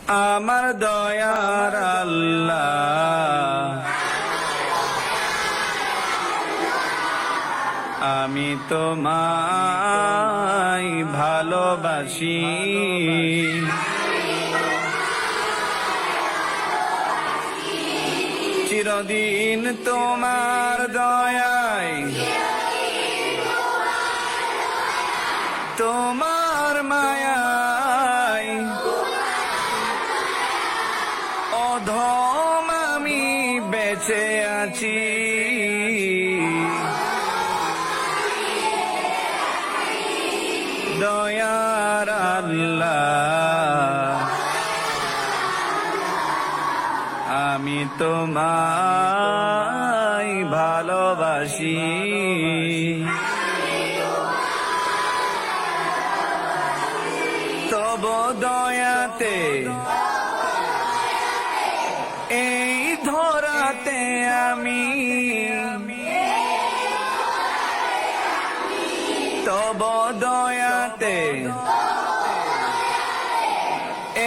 আমার দয়ার আল্লাহ, আমি তোমায় ভালোবাসি। চিরদিন তোমার দয়ায়, তোমার মায়ায় অধম আমি বেঁচে আছি। দয়ার আল্লাহ, আমি তোমায় ভালোবাসি। তব দয়াতে এই ধরাতে আমি, তব দয়াতে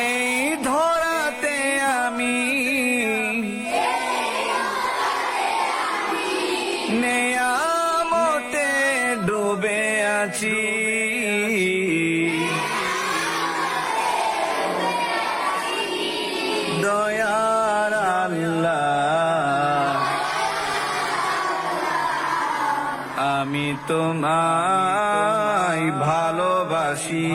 এই ধরাতে আমি নেয়ামতে ডুবে আছি। দয়ার আল্লাহ, আমি তোমায় ভালোবাসি।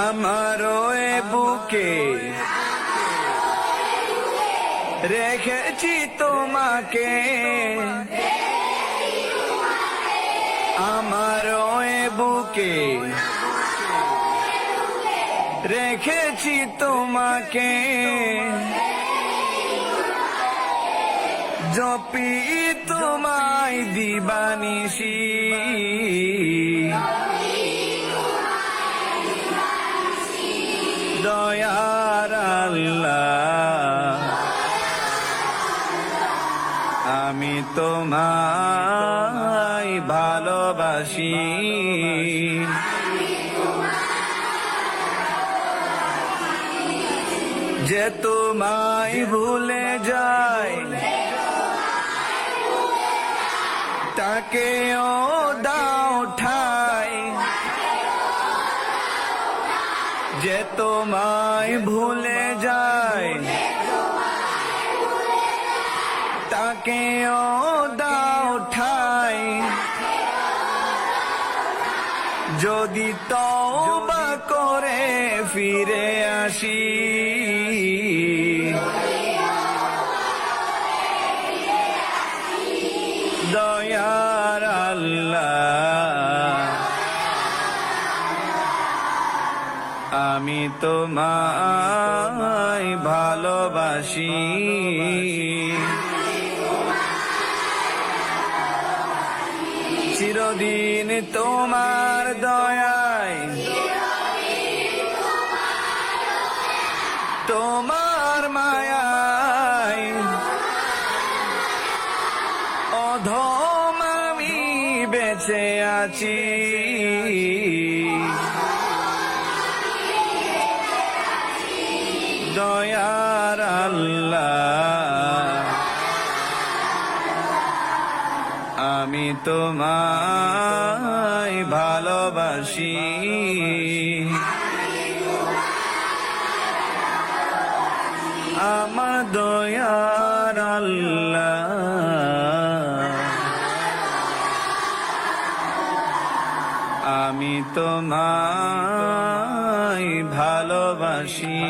আমারও এ বুকে রেখেছি তোমাকে, আমারও এ বুকে রেখেছি তোমাকে। জপি তোমায় দিবানিশি, দয়ার আল্লাহ, আমি তোমায় ভালোবাসি। যে তোমায় ভুলে যায় তাকেও দাও ঠাই, যে তোমায় ভুলে যায় তাকেও দাও ঠাই। যদি তওবা করে ফিরে আসি, দয়ার আল্লাহ, আমি তোমায় ভালোবাসি। চিরদিন তোমার দয়ায়, তোমার মায়ায় অধম আমি বেঁচে আছি। দয়ার আল্লাহ, আমি তোমায় ভালোবাসি। আমার দয়ার আল্লাহ, আমি তোমায় ভালোবাসি।